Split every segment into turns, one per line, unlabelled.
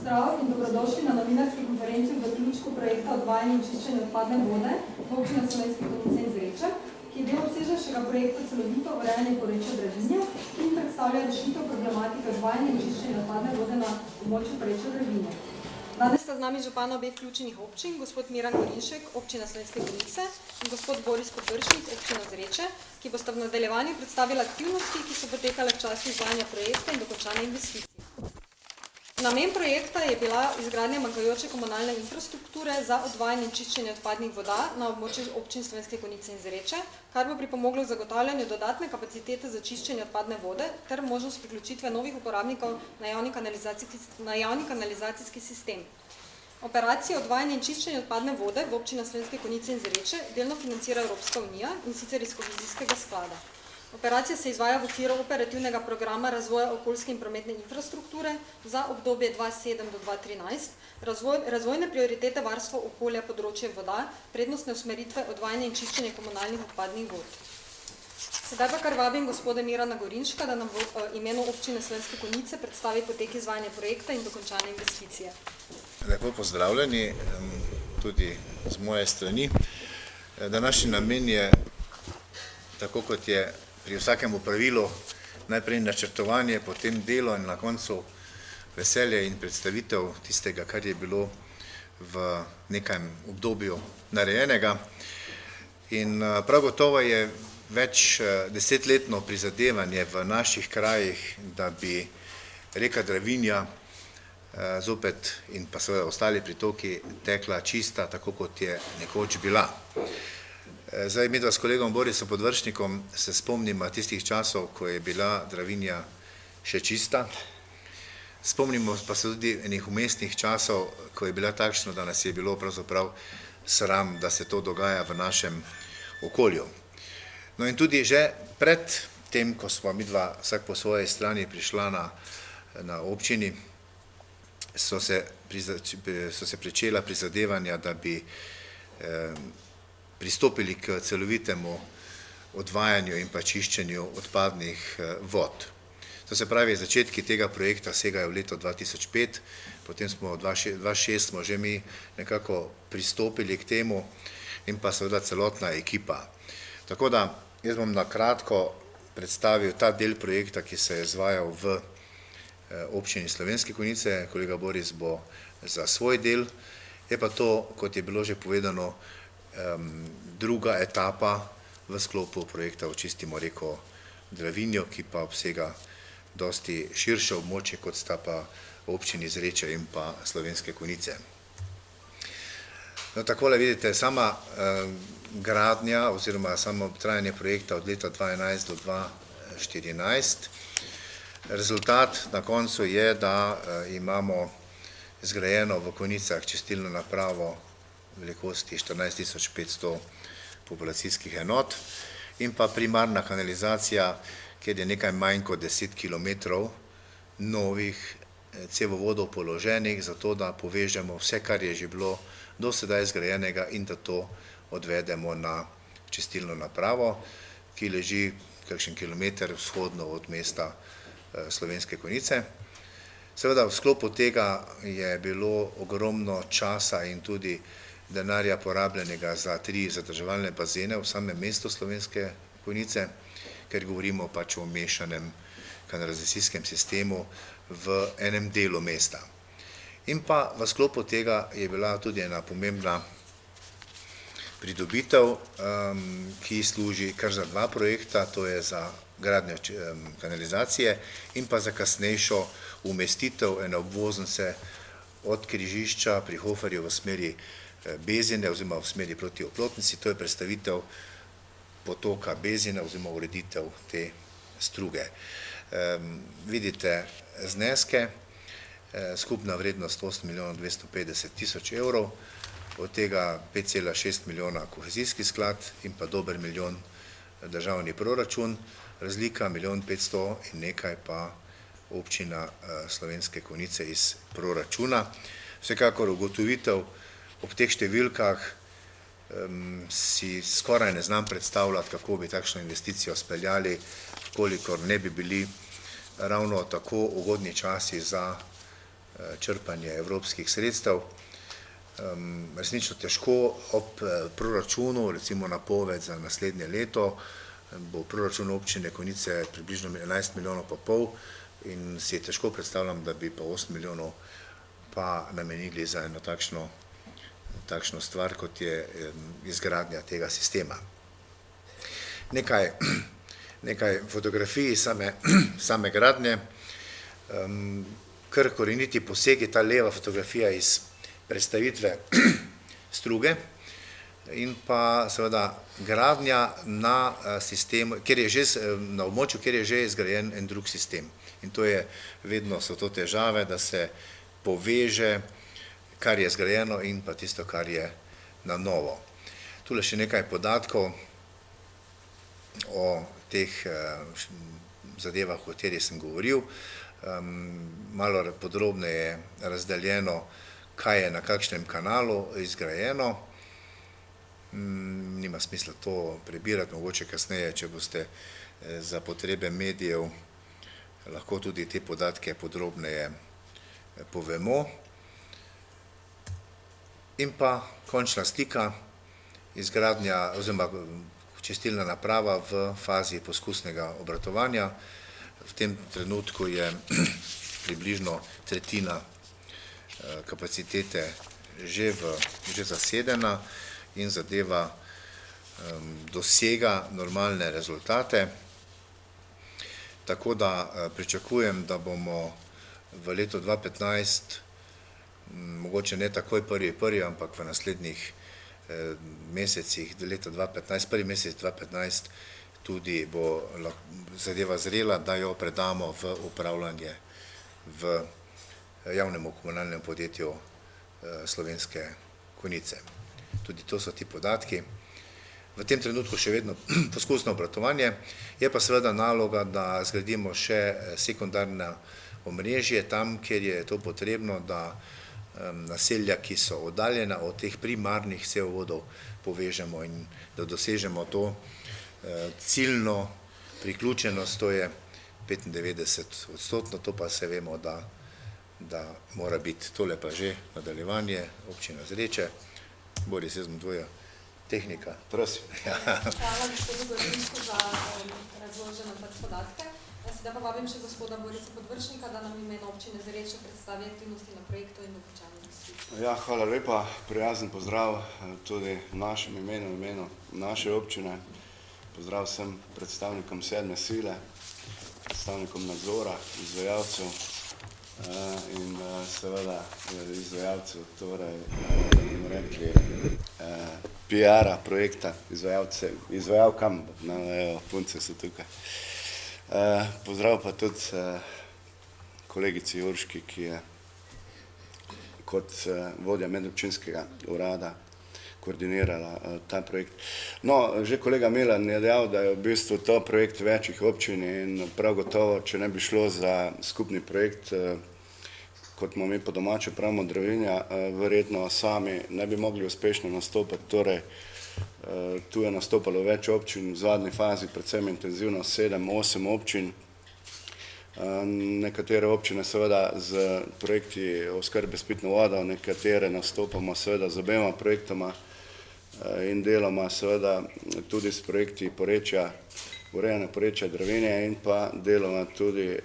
pozdrav in dobrodošli na novinarski konferenci v zaključku projekta odvajanja in čiščenja odpadne vode v občini Slovenske Konjice in Zreče, ki je del obsežnejšega projekta celovito urejanje porečja Dravinja in predstavlja rešitev problematike odvajanja in čiščenja odpadne vode na območju porečja Dravinja. Danes sta z nami župana obeh vključenih občin, gospod Miran Gorinšek, občina Slovenske Konjice, in gospod Boris Podvršnik, občina Zreče, ki bosta v nadaljevanju predstavila aktivnosti, ki so potekale v času izvajanja projekta in dokončanja investicij. Namen projekta je bila izgradnja manjkajoče komunalne infrastrukture za odvajanje in čiščenje odpadnih voda na območju občin Slovenske Konjice in Zreče, kar bo pripomoglo k zagotavljanju dodatne kapacitete za čiščenje odpadne vode ter možnost priključitve novih uporabnikov na javni kanalizacijski sistem. Operacije odvajanja in čiščenja odpadne vode v občinah Slovenske Konjice in Zreče delno financira Evropska unija, in sicer iz kohezijskega sklada. Operacija se izvaja v okviru operativnega programa razvoja okoljske in prometne infrastrukture za obdobje 2007 do 2013, razvojne prioritete varstva okolja področje voda, prednostne usmeritve odvajanja in čiščenja komunalnih odpadnih vod. Sedaj pa kar vabim gospoda Mirana Gorinška, da nam v imenu občine Slovenske Konjice predstavi potek izvajanja projekta in dokončanje investicije.
Lepo pozdravljeni, tudi z moje strani. Današnji namen je, tako kot je pri vsakem pravilu, najprej načrtovanje, potem delo in na koncu veselje in predstavitev tistega, kar je bilo v nekem obdobju narejenega. In prav gotovo je več desetletno prizadevanje v naših krajih, da bi reka Dravinja zopet in pa seveda ostali pritoki tekla čista, tako kot je nekoč bila. Zdaj, midva s kolegom Borisom Podvršnikom se spomnimo tistih časov, ko je bila Dravinja še čista. Spomnimo pa se tudi enih umestnih časov, ko je bila takšna, da nas je bilo pravzaprav sram, da se to dogaja v našem okolju. No in tudi že pred tem, ko smo midva vsak po svoji strani prišla na občini, so se pričela prizadevanja, da bi pristopili k celovitemu odvajanju in pa čiščenju odpadnih vod. To se pravi, začetki tega projekta segajo v leto 2005, potem smo v 2006 smo že mi nekako pristopili k temu in pa seveda celotna ekipa. Tako da jaz bom na kratko predstavil ta del projekta, ki se je izvajal v občini Slovenske Konjice. Kolega Boris bo za svoj del. Je pa to, kot je bilo že povedano, druga etapa v sklopu projekta Očistimo reko Dravinjo, ki pa obsega dosti širše območje, kot sta pa občini Zreče in pa Slovenske Konjice. No, takole vidite, sama gradnja oziroma samo trajanje projekta od leta 2011 do 2014. Rezultat na koncu je, da imamo zgrajeno v Konjicah čistilno napravo velikosti 14.500 populacijskih enot in pa primarna kanalizacija, kjer je nekaj manj kot 10 km novih cevovodov položenih, zato da povežemo vse, kar je že bilo do sedaj zgrajenega in da to odvedemo na čistilno napravo, ki leži kakšen kilometer vzhodno od mesta Slovenske Konjice. Seveda v sklopu tega je bilo ogromno časa in tudi denarja porabljenega za 3 zadrževalne bazene v samem mestu Slovenske Konjice, ker govorimo pač o mešanem kanalizacijskem sistemu v enem delu mesta. In pa v sklopu tega je bila tudi ena pomembna pridobitev, ki služi kar za 2 projekta, to je za gradnjo kanalizacije in pa za kasnejšo umestitev ene obvoznice od križišča pri Hoferju v smeri Bezine oziroma v smeri proti Oplotnici. To je predstavitev potoka Bezine oziroma ureditev te struge. Vidite zneske, skupna vrednost 8.250.000 evrov, od tega 5,6 milijona kohezijski sklad in pa dober milijon državni proračun, razlika 1.500.000 in nekaj pa občina Slovenske Konjice iz proračuna. Vsekakor ugotovitev ob teh številkah si skoraj ne znam predstavljati, kako bi takšno investicijo speljali, kolikor ne bi bili ravno tako ugodni časi za črpanje evropskih sredstev. Resnično težko ob proračunu, recimo napoved za naslednje leto, bo proračun občine Konjice približno 11,5 milijonov in si težko predstavljam, da bi pa 8 milijonov pa namenili za eno takšno stvar, kot je izgradnja tega sistema. Nekaj fotografij same gradnje, kar koreniti posegi, ta leva fotografija iz predstavitve struge in pa seveda gradnja na sistemu, na območju, kjer je že izgrajen en drug sistem. In to je, vedno so to težave, da se poveže, kar je zgrajeno in pa tisto, kar je na novo. Tule še nekaj podatkov o teh zadevah, o katerih sem govoril. Malo podrobneje je razdeljeno, kaj je na kakšnem kanalu izgrajeno. Nima smisla to prebirati, mogoče kasneje, če boste za potrebe medijev, lahko tudi te podatke podrobneje povemo. In pa končna slika, izgradnja oziroma čistilna naprava v fazi poskusnega obratovanja. V tem trenutku je približno tretjina kapacitete že zasedena in zadeva dosega normalne rezultate. Tako da pričakujem, da bomo v letu 2015, mogoče ne takoj prvi, ampak v naslednjih mesecih leta 2015, prvi mesec 2015, tudi bo zadeva zrela, da jo predamo v upravljanje v javnemu komunalnem podjetju Slovenske Konjice. Tudi to so ti podatki. V tem trenutku še vedno poskusno obratovanje, je pa seveda naloga, da zgradimo še sekundarno omrežje tam, kjer je to potrebno, da naselja, ki so oddaljena od teh primarnih cevovodov, povežemo in da dosežemo to ciljno priključenost, to je 95%, to pa se vemo, da mora biti. Tole pa že nadaljevanje, občina Zreče. Boris, jaz bom tvoja tehnika, prosim.
Hvala gospodu Gordinsku za razložene podatke. Sedaj pa vabim še gospoda Borisa Podvršnika, da nam imeno občine Zreče predstavi aktivnosti na projektu in dokončanju.
Ja, hvala lepa, prijazen pozdrav tudi v našem imenu, v imenu naše občine. Pozdrav vsem predstavnikom sedme sile, predstavnikom nadzora, izvajalcev in seveda izvajalcev, torej bomo rekli PR-a projekta, izvajalkam, punce so tukaj. Pozdrav pa tudi kolegici Urški, ki je kot vodja medobčinskega urada koordinirala ta projekt. No, že kolega Milan je dejal, da je v bistvu to projekt večjih občin in prav gotovo, če ne bi šlo za skupni projekt, kot mu mi po domače pravimo Dravinja, verjetno sami ne bi mogli uspešno nastopati. Torej, tu je nastopalo več občin, v zadnji fazi predvsem intenzivno 7-8 občin. Nekatere občine seveda z projekti oskrbe s pitno vodo, nekatere nastopamo seveda z obema projektoma in deloma seveda tudi s projekti porečja, urejanja porečja Dravinje in pa deloma tudi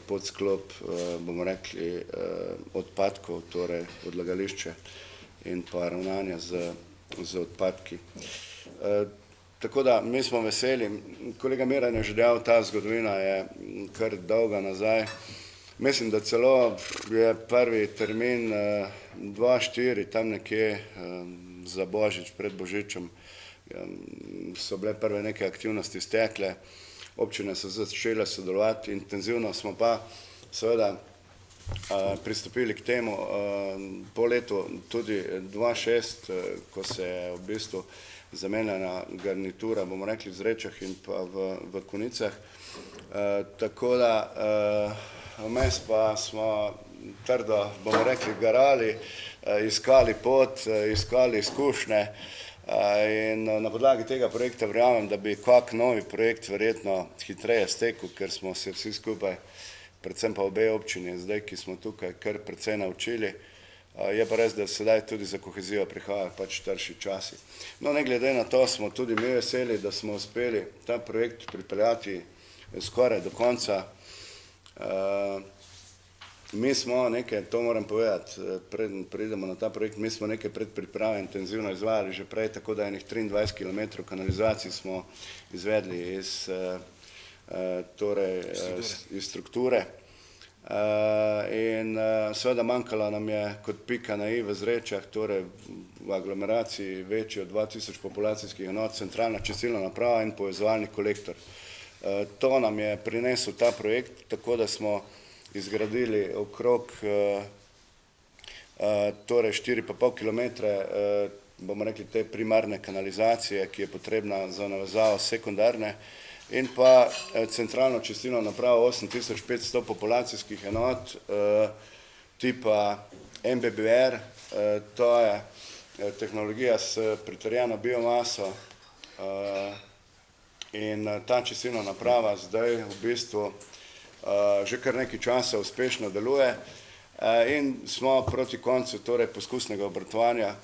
podsklop, bomo rekli, odpadkov, torej odlagališče in pa ravnanja z odpadki. Tako da mi smo veseli, kolega Miran je že dejal, ta zgodovina je kar dolga nazaj. Mislim, da celo je prvi termin 2-4, tam nekje za Božič, pred Božičem, so bile prve neke aktivnosti stekle, občine so začele sodelovati, intenzivno smo pa seveda pristopili k temu po letu tudi 2006, ko se je v bistvu zamenjana garnitura, bomo rekli, v Zrečah in pa v Konjicah. Tako da vmes pa smo trdo, bomo rekli, garali, iskali pot, iskali izkušnje in na podlagi tega projekta verjamem, da bi kak novi projekt verjetno hitreje stekel, ker smo se vsi skupaj predvsem pa obe občini, zdaj, ki smo tukaj kar precej naučili. Je pa res, da sedaj tudi za kohezijo prihajajo pač starši časi. No, ne glede na to smo tudi mi veseli, da smo uspeli ta projekt pripeljati skoraj do konca. Mi smo nekaj, to moram povedati, preden pridemo na ta projekt, mi smo nekaj predpriprave intenzivno izvajali že prej, tako da enih 23 km kanalizacij smo izvedli iz strukture. In seveda manjkala nam je kot pika na i v Zrečah, torej v aglomeraciji večji od 2000 populacijskih enot, centralna čistilna naprava in povezovalni kolektor. To nam je prinesel ta projekt, tako da smo izgradili okrog torej 4,5 km, bomo rekli, te primarne kanalizacije, ki je potrebna za navezavo sekundarne, in pa centralno čistilno napravo 8500 populacijskih enot tipa MBBR, to je tehnologija s pritrjeno biomaso, in ta čistilna naprava zdaj v bistvu že kar nekaj časa uspešno deluje in smo proti koncu torej poskusnega obratovanja,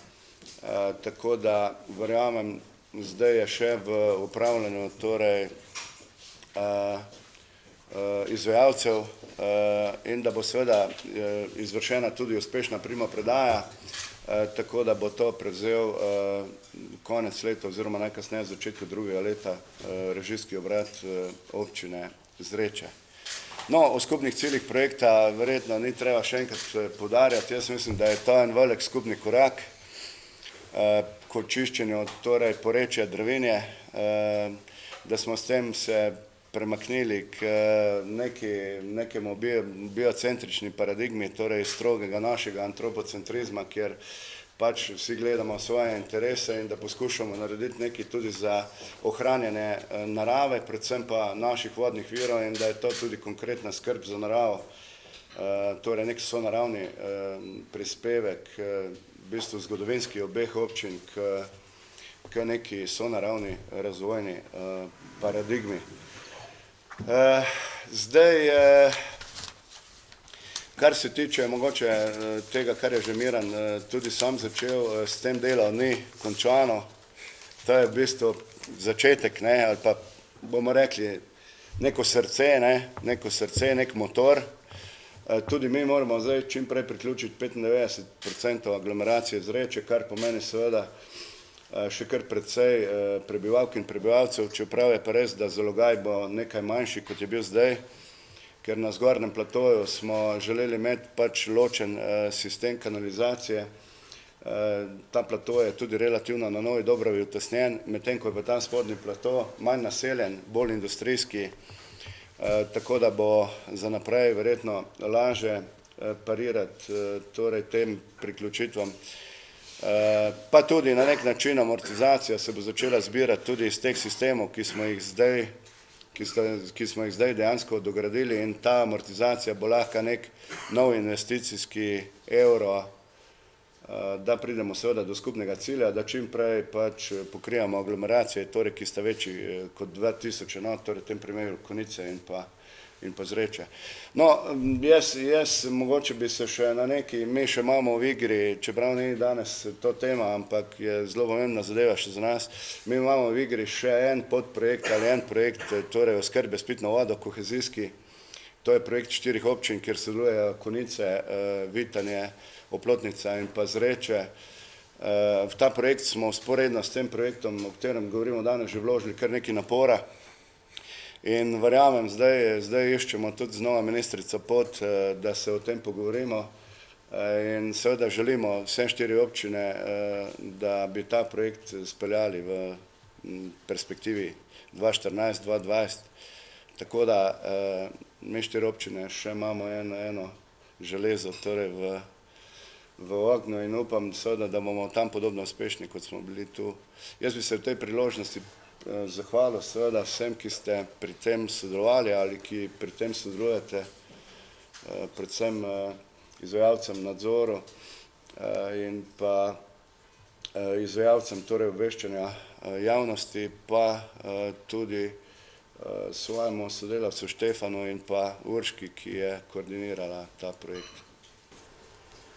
tako da verjamem, zdaj je še v upravljanju torej izvajalcev in da bo seveda izvršena tudi uspešna primopredaja, tako da bo to prevzel konec leta oziroma najkasneje v začetku drugega leta režijski obrat občine Zreče. No, o skupnih ciljih projekta verjetno ni treba še enkrat poudarjati. Jaz mislim, da je to en velik skupni korak k očiščenju torej porečja Dravinje, da smo s tem se premaknili k nekemu biocentrični paradigmi, torej strogega našega antropocentrizma, kjer pač vsi gledamo svoje interese in da poskušamo narediti nekaj tudi za ohranjanje narave, predvsem pa naših vodnih virov, in da je to tudi konkretna skrb za naravo, torej nek sonaravni prispevek, v bistvu zgodovinski obeh občin k neki sonaravni razvojni paradigmi. Zdaj, kar se tiče mogoče tega, kar je že Miran tudi sam začel, s tem delom ni končano. To je v bistvu začetek, ali pa bomo rekli neko srce, nek motor. Tudi mi moramo zdaj čim prej priključiti 95% aglomeracije Zreče, kar pomeni seveda še kar precej prebivalk in prebivalcev, čeprav je pa res, da zalogaj bo nekaj manjši, kot je bil zdaj, ker na zgornjem platoju smo želeli imeti pač ločen sistem kanalizacije. Ta plato je tudi relativno na Novi Dobravi utesnjen, medtem ko je pa tam spodnji plato manj naseljen, bolj industrijski, tako da bo za naprej verjetno lažje parirati torej tem priključitvam. Pa tudi na nek način amortizacija se bo začela zbirati tudi iz teh sistemov, ki smo jih zdaj dejansko dogradili, in ta amortizacija bo lahko nek nov investicijski evro, da pridemo seveda do skupnega cilja, da čim prej pač pokrijamo aglomeracije, torej ki sta večji kot 2000 enot, torej v tem primeru Konice in pa Zreče. No, jaz mogoče bi se še na neki, mi še imamo v igri, čeprav ni danes to tema, ampak je zelo pomembna zadeva še za nas, mi imamo v igri še en podprojekt ali en projekt, torej oskrbe s pitno vodo, kohezijski. To je projekt 4 občin, kjer sodelujejo Konice, Vitanje, Oplotnica in pa Zreče. V ta projekt smo vzporedno s tem projektom, o katerem govorimo danes, že vložili kar nekaj napora. In verjamem, zdaj iščemo tudi znova ministrico pot, da se o tem pogovorimo, in seveda želimo vse 4 občine, da bi ta projekt speljali v perspektivi 2014-2020. Tako da mi 4 občine še imamo eno železo torej v ognju in upam seveda, da bomo tam podobno uspešni, kot smo bili tu. Jaz bi se v tej priložnosti zahvalil seveda vsem, ki ste pri tem sodelovali ali ki pri tem sodelujete, predvsem izvajalcem nadzoru in pa izvajalcem torej obveščanja javnosti, pa tudi svojemu sodelavcu Štefanu in pa Urški, ki je koordinirala ta projekt.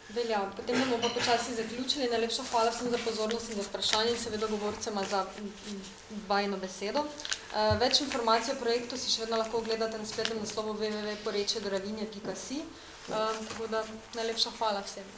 Velja, potem bomo pa počasi zaključili. Najlepša hvala vsem za pozornost in za vprašanje in seveda govorcema za vajino besedo. Več informacij o projektu si še vedno lahko ogledate na spletnem naslovu www.porečjedoravinje.si. Tako da najlepša hvala vsem.